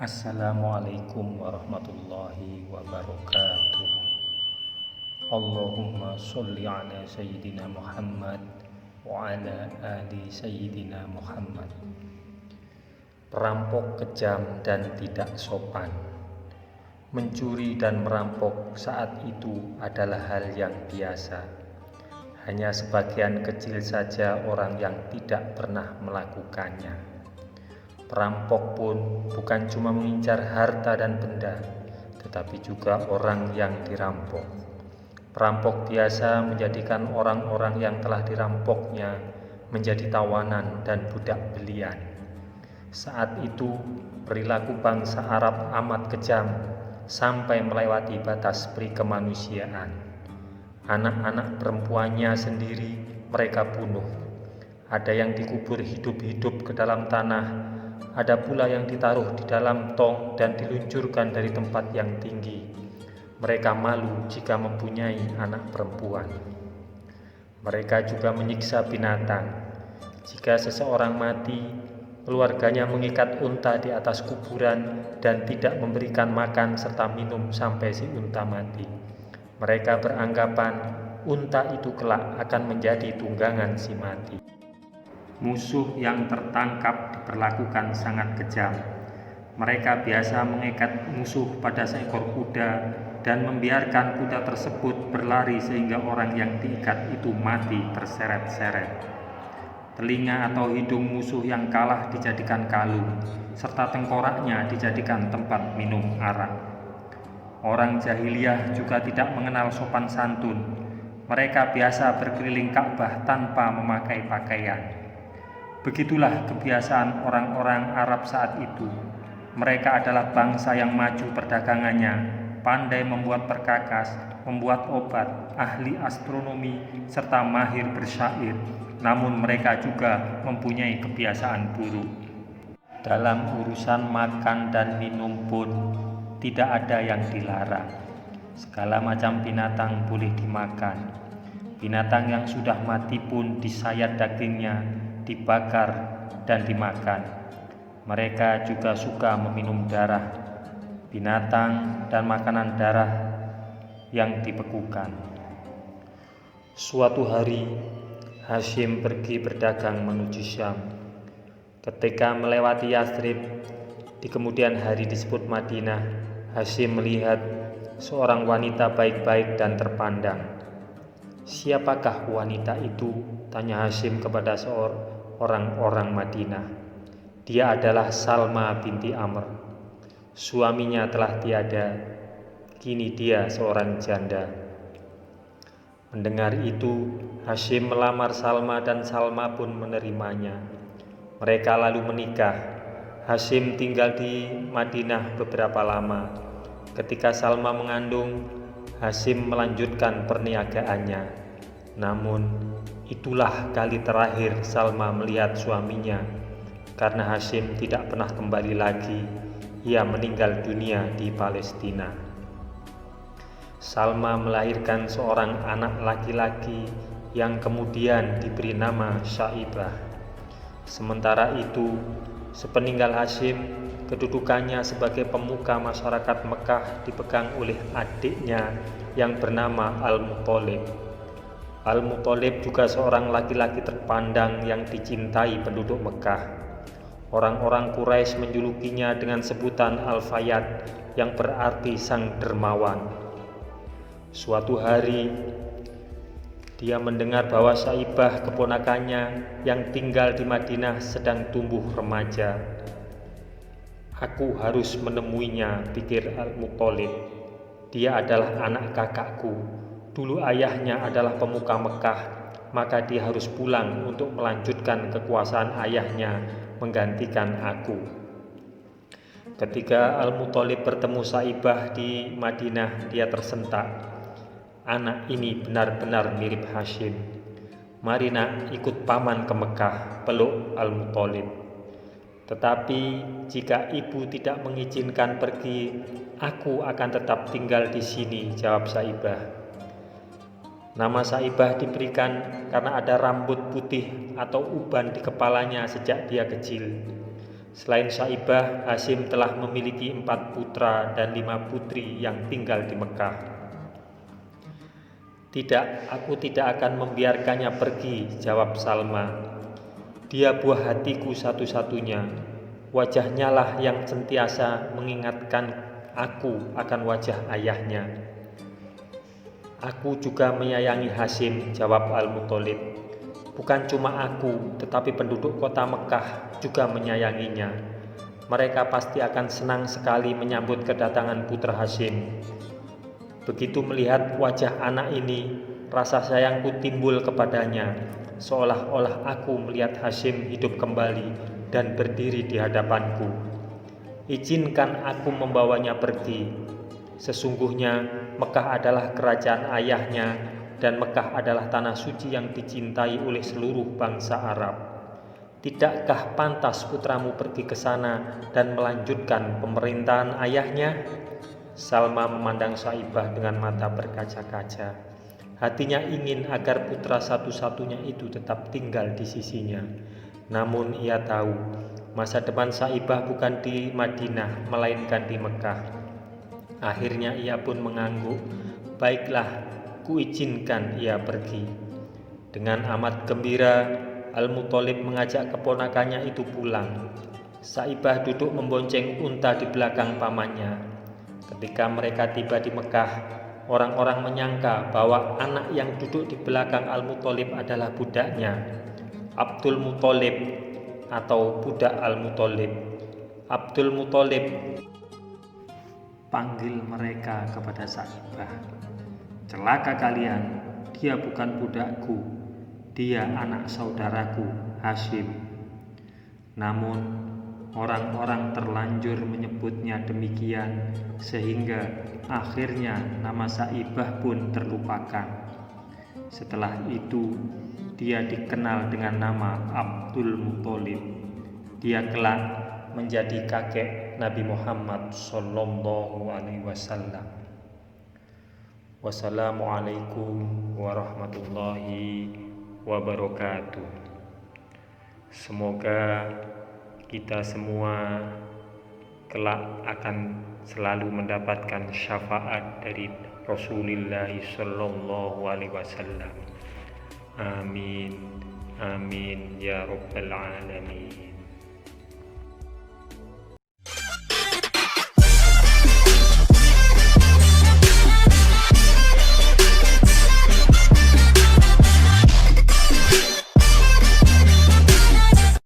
Assalamualaikum warahmatullahi wabarakatuh. Allahumma sholli ala Sayyidina Muhammad wa ala ali Sayyidina Muhammad. Perampok kejam dan tidak sopan. Mencuri dan merampok saat itu adalah hal yang biasa. Hanya sebagian kecil saja orang yang tidak pernah melakukannya. Perampok pun bukan cuma mengincar harta dan benda, tetapi juga orang yang dirampok. Perampok biasa menjadikan orang-orang yang telah dirampoknya menjadi tawanan dan budak belian. Saat itu, perilaku bangsa Arab amat kejam sampai melewati batas peri kemanusiaan. Anak-anak perempuannya sendiri mereka bunuh. Ada yang dikubur hidup-hidup ke dalam tanah. Ada pula yang ditaruh di dalam tong dan diluncurkan dari tempat yang tinggi. Mereka malu jika mempunyai anak perempuan. Mereka juga menyiksa binatang. Jika seseorang mati, keluarganya mengikat unta di atas kuburan dan tidak memberikan makan serta minum sampai si unta mati. Mereka beranggapan unta itu kelak akan menjadi tunggangan si mati. Musuh yang tertangkap diperlakukan sangat kejam. Mereka biasa mengikat musuh pada seekor kuda dan membiarkan kuda tersebut berlari sehingga orang yang diikat itu mati terseret-seret. Telinga atau hidung musuh yang kalah dijadikan kalung, serta tengkoraknya dijadikan tempat minum arak. Orang jahiliyah juga tidak mengenal sopan santun. Mereka biasa berkeliling Ka'bah tanpa memakai pakaian. Begitulah kebiasaan orang-orang Arab saat itu. Mereka adalah bangsa yang maju perdagangannya, pandai membuat perkakas, membuat obat, ahli astronomi, serta mahir bersyair. Namun mereka juga mempunyai kebiasaan buruk. Dalam urusan makan dan minum pun tidak ada yang dilarang. Segala macam binatang boleh dimakan. Binatang yang sudah mati pun disayat dagingnya, dibakar dan dimakan. Mereka juga suka meminum darah binatang dan makanan darah yang dibekukan. Suatu hari Hashim pergi berdagang menuju Syam. Ketika melewati Yathrib, di kemudian hari disebut Madinah, Hashim melihat seorang wanita baik-baik dan terpandang. "Siapakah wanita itu?" tanya Hashim kepada orang-orang Madinah. "Dia adalah Salma binti Amr. Suaminya telah tiada, kini dia seorang janda." Mendengar itu, Hashim melamar Salma dan Salma pun menerimanya. Mereka lalu menikah. Hashim tinggal di Madinah beberapa lama. Ketika Salma mengandung, Hashim melanjutkan perniagaannya. Namun, itulah kali terakhir Salma melihat suaminya. Karena Hashim tidak pernah kembali lagi, ia meninggal dunia di Palestina. Salma melahirkan seorang anak laki-laki yang kemudian diberi nama Syaibah. Sementara itu, sepeninggal Hashim, kedudukannya sebagai pemuka masyarakat Mekah dipegang oleh adiknya yang bernama Al-Muthalib. Al-Muthalib juga seorang laki-laki terpandang yang dicintai penduduk Mekah. Orang-orang Quraisy menjulukinya dengan sebutan Al-Fayyad yang berarti sang dermawan. Suatu hari, dia mendengar bahwa Syaibah keponakannya yang tinggal di Madinah sedang tumbuh remaja. "Aku harus menemuinya," pikir Al-Muthalib. "Dia adalah anak kakakku. Dulu ayahnya adalah pemuka Mekah, maka dia harus pulang untuk melanjutkan kekuasaan ayahnya menggantikan aku." Ketika Al-Muthalib bertemu Syaibah di Madinah, dia tersentak. "Anak ini benar-benar mirip Hashim. Mari nak, ikut paman ke Mekah," peluk Al-Muthalib. "Tetapi jika ibu tidak mengizinkan pergi, aku akan tetap tinggal di sini," jawab Syaibah. Nama Syaibah diberikan karena ada rambut putih atau uban di kepalanya sejak dia kecil. Selain Syaibah, Hasyim telah memiliki 4 putra dan 5 putri yang tinggal di Mekah. Tidak, aku tidak akan membiarkannya pergi, jawab Salma. Dia buah hatiku satu-satunya. Wajahnya lah yang sentiasa mengingatkan aku akan wajah ayahnya. Aku juga menyayangi Hasyim, jawab Al-Muthalib. Bukan cuma aku, tetapi penduduk kota Mekah juga menyayanginya. Mereka pasti akan senang sekali menyambut kedatangan putra Hasyim. Begitu melihat wajah anak ini, rasa sayangku timbul kepadanya, seolah-olah aku melihat Hasyim hidup kembali dan berdiri di hadapanku. Izinkan aku membawanya pergi. Sesungguhnya Mekah adalah kerajaan ayahnya, dan Mekah adalah tanah suci yang dicintai oleh seluruh bangsa Arab. Tidakkah pantas putramu pergi ke sana dan melanjutkan pemerintahan ayahnya? Salma memandang Syaibah dengan mata berkaca-kaca. Hatinya ingin agar putra satu-satunya itu tetap tinggal di sisinya. Namun ia tahu, masa depan Syaibah bukan di Madinah, melainkan di Mekah. Akhirnya ia pun mengangguk. Baiklah, kuizinkan ia pergi. Dengan amat gembira, Al-Muthalib mengajak keponakannya itu pulang. Syaibah duduk membonceng unta di belakang pamannya. Ketika mereka tiba di Mekah, orang-orang menyangka bahwa anak yang duduk di belakang Al-Muthalib adalah budaknya, Abdul Muthalib atau budak Al-Muthalib. Abdul Muthalib, panggil mereka kepada Syaibah. Celaka kalian, dia bukan budakku, dia anak saudaraku, Hasyim. Namun orang-orang terlanjur menyebutnya demikian, sehingga akhirnya nama Syaibah pun terlupakan. Setelah itu, dia dikenal dengan nama Abdul Muthalib. Dia kelak menjadi kakek Nabi Muhammad Sallallahu Alaihi Wasallam. Wassalamualaikum warahmatullahi wabarakatuh. Semoga kita semua kelak akan selalu mendapatkan syafaat dari Rasulullah Sallallahu Alaihi Wasallam. Amin, amin ya Rabbal Alamin.